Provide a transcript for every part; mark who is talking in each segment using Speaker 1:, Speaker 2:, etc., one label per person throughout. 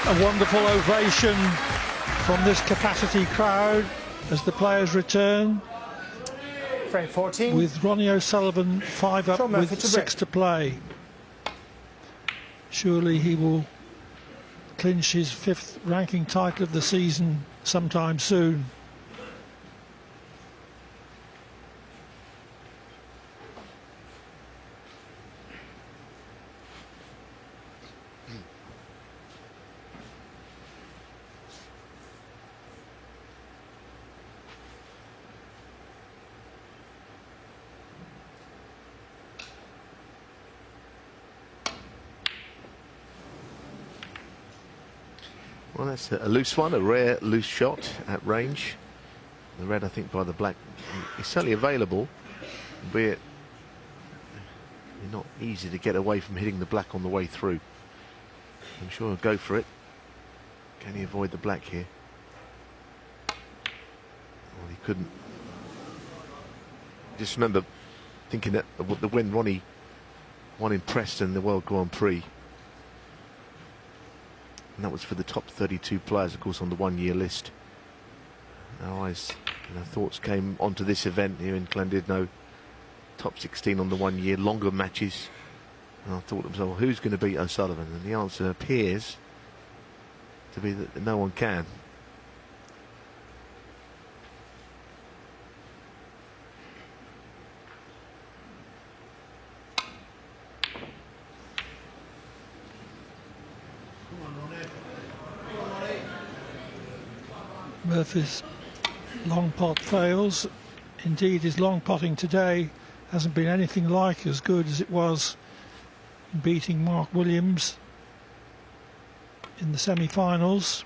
Speaker 1: A wonderful ovation from this capacity crowd as the players return.
Speaker 2: Frame 14.
Speaker 1: With Ronie O'Sullivan 5 up with 6 to play. Surely he will clinch his 5th ranking title of the season sometime soon.
Speaker 3: Well, that's a loose one, a rare loose shot at range. The red, I think, by the black is certainly available, albeit not easy to get away from hitting the black on the way through. I'm sure he'll go for it. Can he avoid the black here? Well, he couldn't. Just remember thinking that when Ronie won in Preston, the World Grand Prix, and that was for the top 32 players, of course, on the one-year list. Our eyes, thoughts came onto this event here in Llandudno, top 16 on the one-year, longer matches. And I thought to myself, well, who's going to beat O'Sullivan? And the answer appears to be that no one can.
Speaker 1: Murphy's long pot fails. Indeed, his long potting today hasn't been anything like as good as it was in beating Mark Williams in the semi-finals.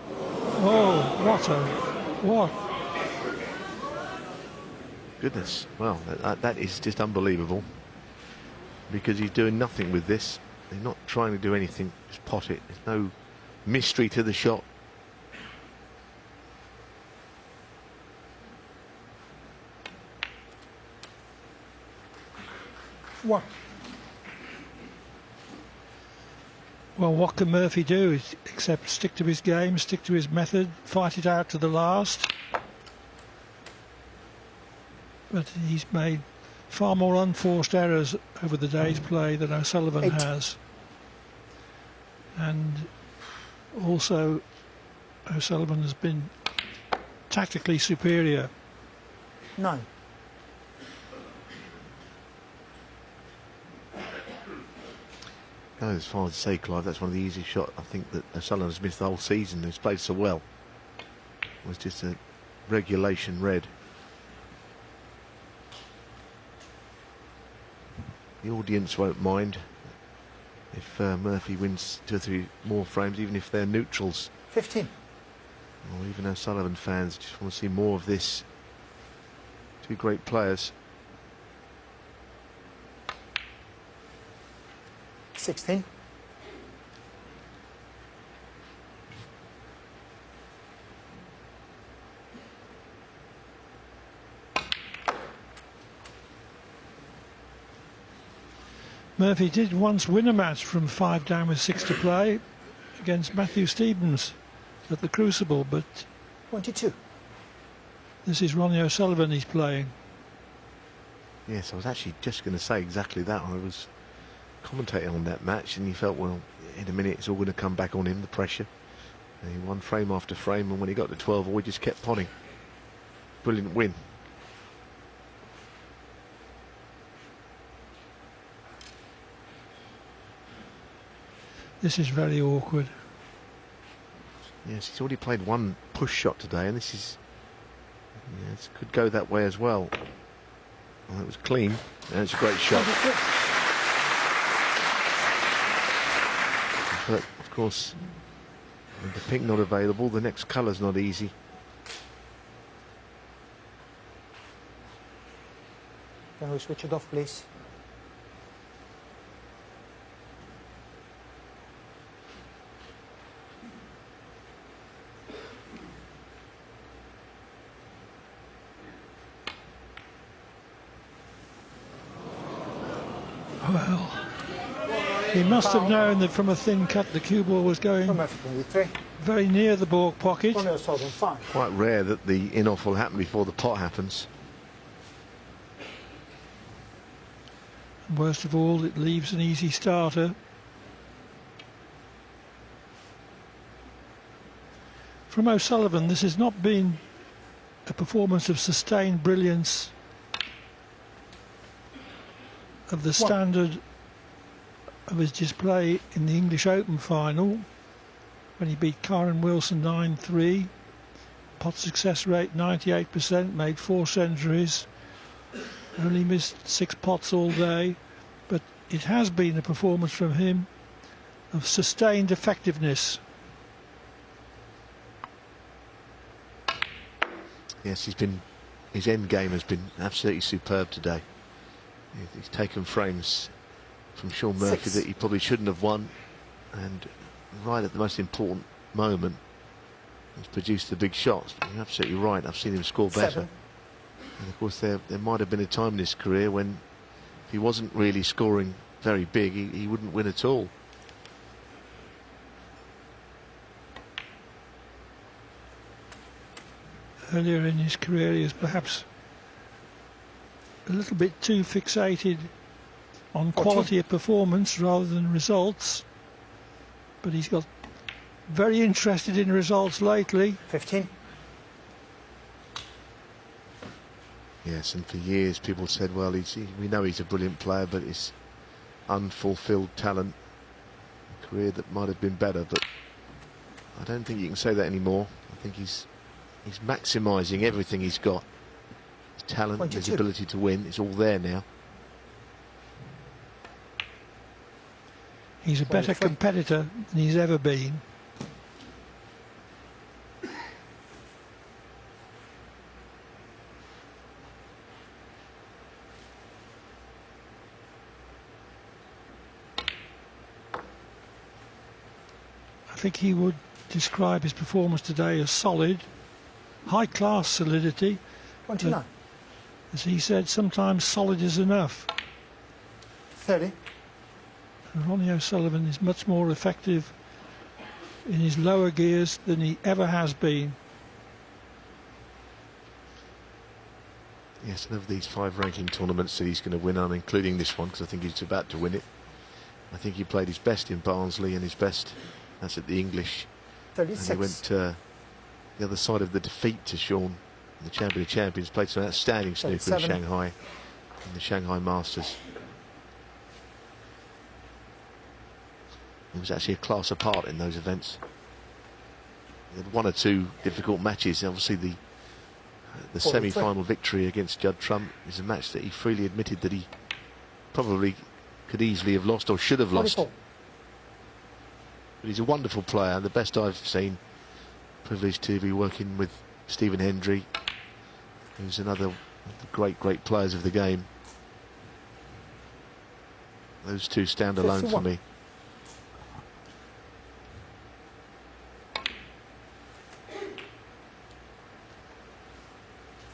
Speaker 1: Oh, what?
Speaker 3: Goodness, well, that is just unbelievable, because he's doing nothing with this. He's not trying to do anything, just pot it. There's no mystery to the shot.
Speaker 2: What?
Speaker 1: Well, what can Murphy do except stick to his game, stick to his method, fight it out to the last? But he's made far more unforced errors over the day's play than O'Sullivan has. And also O'Sullivan has been tactically superior.
Speaker 2: 9.
Speaker 3: Go as far as to say, Clive, that's one of the easiest shots I think that O'Sullivan has missed the whole season. He's played so well. It was just a regulation red. The audience won't mind if Murphy wins 2 or 3 more frames, even if they're neutrals.
Speaker 2: 15.
Speaker 3: Or even O'Sullivan fans just want to see more of this. 2 great players.
Speaker 2: 16.
Speaker 1: Murphy did once win a match from 5 down with 6 to play against Matthew Stevens at the Crucible, but
Speaker 2: 22.
Speaker 1: This is Ronie O'Sullivan he's playing.
Speaker 3: Yes, I was actually just going to say exactly that. I was commentating on that match, and he felt, well, in a minute it's all going to come back on him, the pressure. And he won frame after frame, and when he got to 12 all, he just kept potting. Brilliant win.
Speaker 1: This is very awkward.
Speaker 3: Yes, he's already played 1 push shot today, and this is, yes, could go that way as well. Well, it was clean, and it's a great shot. But of course, with the pink not available, the next colour's not easy.
Speaker 2: Can we switch it off, please?
Speaker 1: Well, He must have known that from a thin cut the cue ball was going
Speaker 2: From F23.
Speaker 1: very near the ball pocket.
Speaker 2: Ronie O'Sullivan 5.
Speaker 3: Quite rare that the in-off will happen before the pot happens.
Speaker 1: And worst of all, it leaves an easy starter. From O'Sullivan, this has not been a performance of sustained brilliance of the standard of his display in the English Open final when he beat Karen Wilson 9-3. Pot success rate 98%, made 4 centuries, only missed 6 pots all day, but it has been a performance from him of sustained effectiveness.
Speaker 3: Yes, his end game has been absolutely superb today. He's taken frames from Sean Murphy
Speaker 2: 6.
Speaker 3: that he probably shouldn't have won, and right at the most important moment he's produced the big shots. You're absolutely right, I've seen him score better.
Speaker 2: 7.
Speaker 3: And of course there might have been a time in his career when if he wasn't really scoring very big, he wouldn't win at all.
Speaker 1: Earlier in his career he was perhaps a little bit too fixated on quality of performance rather than results, but he's got very interested in results lately.
Speaker 2: 15.
Speaker 3: Yes, and for years people said, well, we know he's a brilliant player, but it's unfulfilled talent, a career that might have been better, but I don't think you can say that anymore. I think he's maximising everything he's got. His talent,
Speaker 2: 22.
Speaker 3: his ability to win, it's all there now.
Speaker 1: He's a better
Speaker 2: 23.
Speaker 1: competitor than he's ever been. I think he would describe his performance today as solid, high-class solidity.
Speaker 2: 29.
Speaker 1: As he said, sometimes solid is enough.
Speaker 2: 30.
Speaker 1: And Ronie O'Sullivan is much more effective in his lower gears than he ever has been.
Speaker 3: Yes, and of these 5 ranking tournaments that he's going to win, I'm including this one because I think he's about to win it. I think he played his best in Barnsley and his best, that's at the English.
Speaker 2: 36.
Speaker 3: And he went the other side of the defeat to Sean, the champion of champions, played some outstanding snooker in
Speaker 2: 37.
Speaker 3: Shanghai, in the Shanghai Masters. It was actually a class apart in those events. He had 1 or 2 difficult matches. Obviously the
Speaker 2: 43.
Speaker 3: semi-final victory against Judd Trump is a match that he freely admitted that he probably could easily have lost or should have lost.
Speaker 2: 44.
Speaker 3: But he's a wonderful player, the best I've seen. Privileged to be working with Stephen Hendry, who's another of the great players of the game. Those 2 stand alone
Speaker 2: 51.
Speaker 3: for me.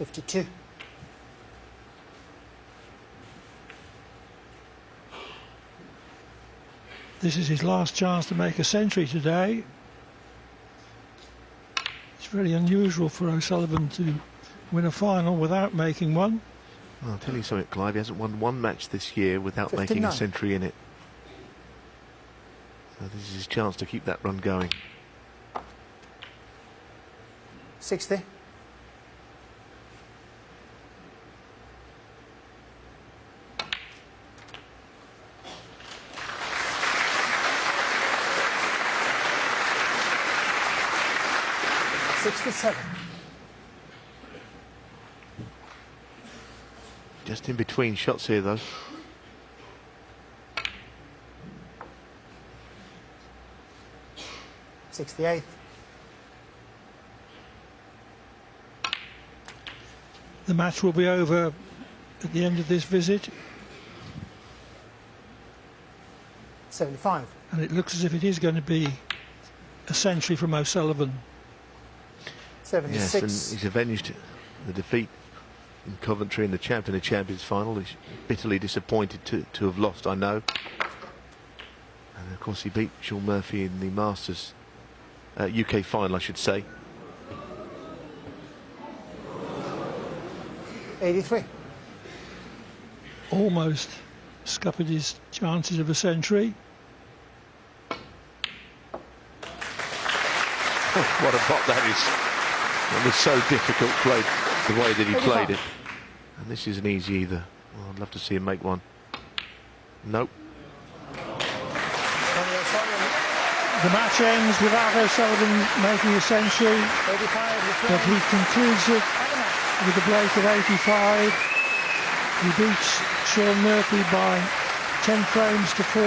Speaker 2: $52.
Speaker 1: This is his last chance to make a century today. It's very unusual for O'Sullivan to win a final without making one.
Speaker 3: Well, I'll tell you something, Clive, he hasn't won 1 match this year without
Speaker 2: 59.
Speaker 3: making a century in it. So this is his chance to keep that run going.
Speaker 2: 60. $67.
Speaker 3: Just in between shots here, though.
Speaker 2: $68.
Speaker 1: The match will be over at the end of this visit,
Speaker 2: $75.
Speaker 1: and it looks as if it is going to be a century from O'Sullivan.
Speaker 2: 76.
Speaker 3: Yes, and he's avenged the defeat in Coventry in the Champion of Champions final. He's bitterly disappointed to have lost, I know. And of course, he beat Sean Murphy in the Masters UK final, I should say.
Speaker 2: 83.
Speaker 1: Almost scuppered his chances of a century.
Speaker 3: What a pot that is. It was so difficult played the way that he played it. And this isn't easy either. Well, I'd love to see him make one. Nope.
Speaker 1: The match ends without O'Sullivan making a century, but he concludes it with a break of 85. He beats Sean Murphy by 10 frames to 4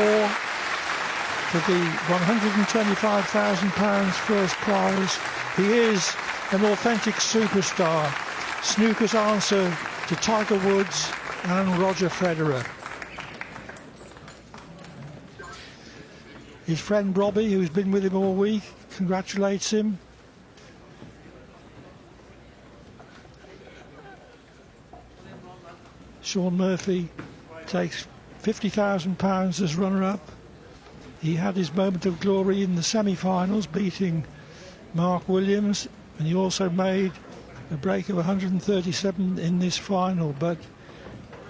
Speaker 1: for the £125,000 first prize. He is an authentic superstar, snooker's answer to Tiger Woods and Roger Federer. His friend Robbie, who's been with him all week, congratulates him. Sean Murphy takes £50,000 as runner-up. He had his moment of glory in the semi-finals, beating Mark Williams, and he also made a break of 137 in this final, but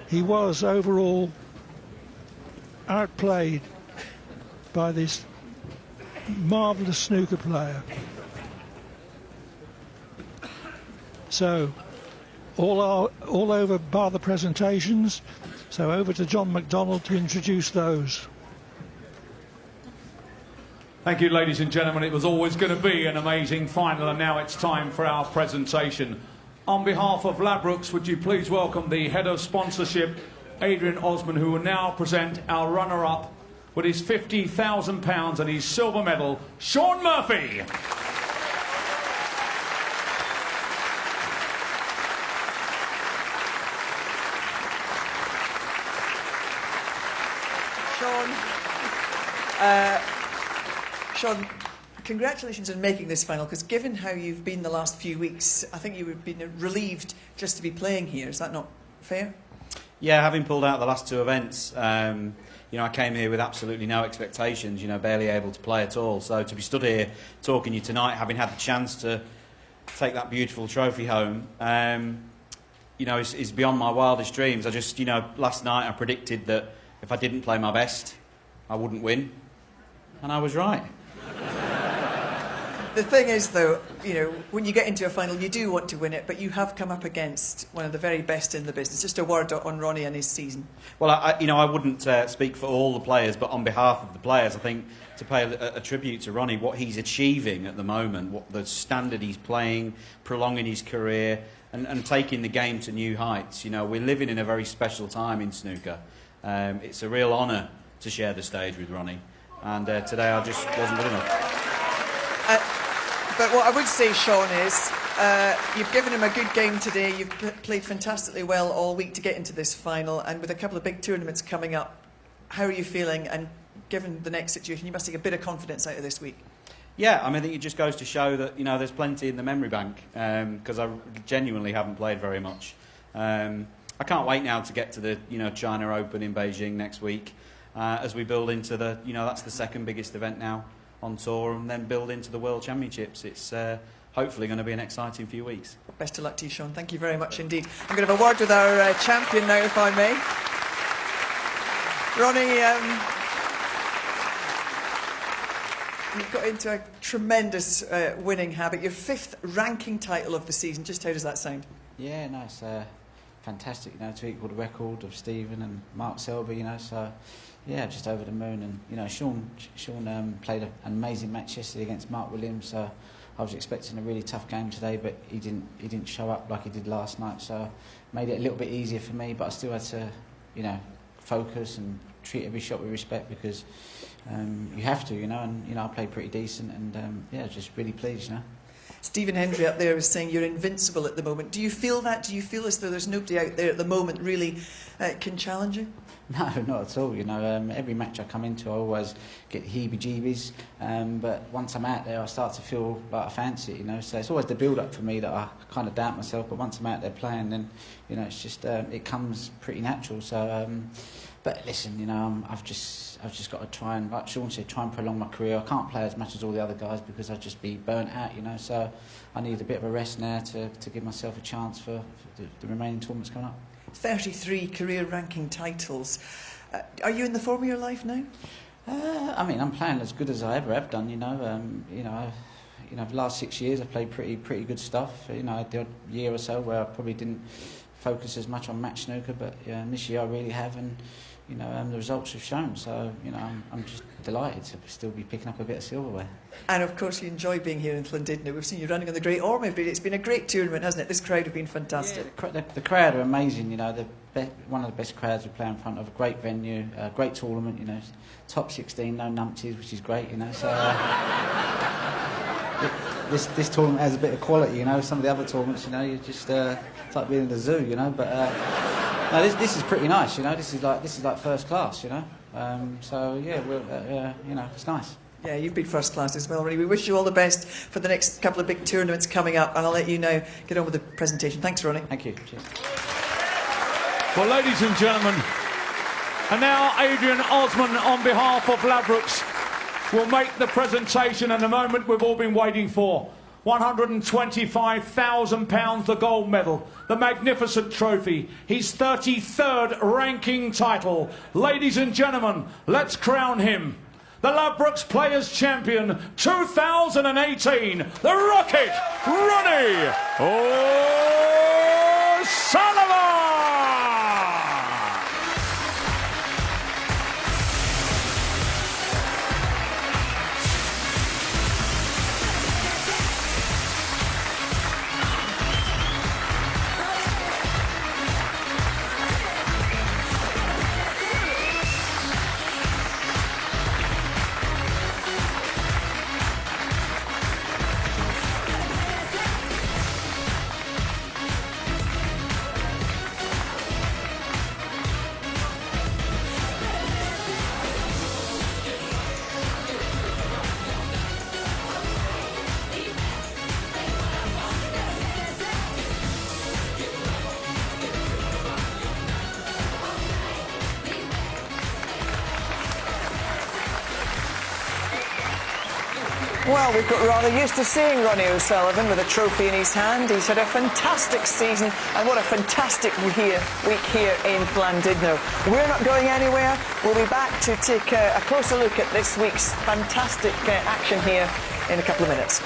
Speaker 1: he was overall outplayed by this marvellous snooker player. So, all over bar the presentations. So over to John McDonald to introduce those.
Speaker 4: Thank you, ladies and gentlemen. It was always going to be an amazing final, and now it's time for our presentation. On behalf of Ladbrokes, would you please welcome the head of sponsorship, Adrian Osman, who will now present our runner-up with his £50,000 and his silver medal, Sean Murphy.
Speaker 5: Sean, congratulations on making this final, because given how you've been the last few weeks, I think you would have been relieved just to be playing here. Is that not fair?
Speaker 6: Yeah, having pulled out the last two events, you know, I came here with absolutely no expectations, you know, barely able to play at all. So to be stood here talking to you tonight, having had the chance to take that beautiful trophy home, you know, is beyond my wildest dreams. I just, you know, last night I predicted that if I didn't play my best, I wouldn't win. And I was right.
Speaker 5: The thing is, though, you know, when you get into a final, you do want to win it, but you have come up against one of the very best in the business. Just a word on Ronie and his season. Well,
Speaker 6: you know, I wouldn't speak for all the players, but on behalf of the players, I think to pay a tribute to Ronie, what he's achieving at the moment, what the standard he's playing, prolonging his career, and taking the game to new heights. You know, we're living in a very special time in snooker. It's a real honour to share the stage with Ronie, and today I just wasn't good enough.
Speaker 5: But what I would say, Sean, is you've given him a good game today. You've played fantastically well all week to get into this final, and with a couple of big tournaments coming up, how are you feeling? And given the next situation, you must take a bit of confidence out of this week.
Speaker 6: Yeah, I mean, I think it just goes to show that, you know, there's plenty in the memory bank, because I genuinely haven't played very much. I can't wait now to get to the, you know, China Open in Beijing next week, as we build into the, you know, that's the second biggest event now on tour, and then build into the World Championships. It's hopefully going to be an exciting few weeks. Best of luck to you, Sean. Thank you very much indeed. I'm going to have a word with our champion now, if I may. Ronie, you've got into a tremendous winning habit. Your 5th ranking title of the season. Just how does that sound?
Speaker 7: Yeah, no, it's fantastic, you know, to equal the record of Stephen and Mark Selby, you know, so yeah, just over the moon. And you know, Sean played an amazing match yesterday against Mark Williams, so I was expecting a really tough game today, but he didn't show up like he did last night, so made it a little bit easier for me, but I still had to, you know, focus and treat every shot with respect, because you have to, you know, and you know, I played pretty decent, and yeah, just really pleased, you know.
Speaker 5: Stephen Hendry up there was saying you're invincible at the moment. Do you feel that? Do you feel as though there's nobody out there at the moment really can challenge you?
Speaker 7: No, not at all. You know, every match I come into, I always get heebie-jeebies. But once I'm out there, I start to feel like I fancy it. You know, so it's always the build-up for me that I kind of doubt myself. But once I'm out there playing, then you know, it's just it comes pretty natural. So But listen, you know, I've just got to try and, like Sean said, try and prolong my career. I can't play as much as all the other guys because I'd just be burnt out, you know. So I need a bit of a rest now to give myself a chance for the remaining tournaments coming up. 33
Speaker 5: career ranking titles. Are you in the form of your life now?
Speaker 7: I mean, I'm playing as good as I ever have done, you know. The last 6 years I've played pretty good stuff. You know, the odd year or so where I probably didn't focus as much on match snooker, but this year I really have, and you know, the results have shown. So you know, I'm just delighted to still be picking up a bit of silverware.
Speaker 5: And of course, you enjoy being here in Llandudno. We've seen you running on the Great Orme every day. It's been a great tournament, hasn't it? This crowd have been fantastic.
Speaker 7: Yeah, the crowd are amazing. You know, one of the best crowds we play in front of. A great venue, a great tournament. You know, top 16, no numpties, which is great. You know, so. This tournament has a bit of quality, you know. Some of the other tournaments, you know, you just it's like being in the zoo, you know. But no, this is pretty nice, you know. This is like first class, you know. So yeah, you know, it's nice.
Speaker 5: Yeah, you've been first class as well, Ronie. We wish you all the best for the next couple of big tournaments coming up, and I'll let you now get on with the presentation. Thanks, Ronie.
Speaker 7: Thank you. Cheers.
Speaker 4: Well, ladies and gentlemen, and now Adrian Osman on behalf of Ladbrokes will make the presentation and the moment we've all been waiting for. £125,000, the gold medal, the magnificent trophy, his 33rd ranking title. Ladies and gentlemen, let's crown him the Ladbrokes Players Champion 2018, the Rocket, Ronie O'Sullivan!
Speaker 5: Well, we've got rather used to seeing Ronie O'Sullivan with a trophy in his hand. He's had a fantastic season, and what a fantastic week here in Llandudno. We're not going anywhere. We'll be back to take a closer look at this week's fantastic action here in a couple of minutes.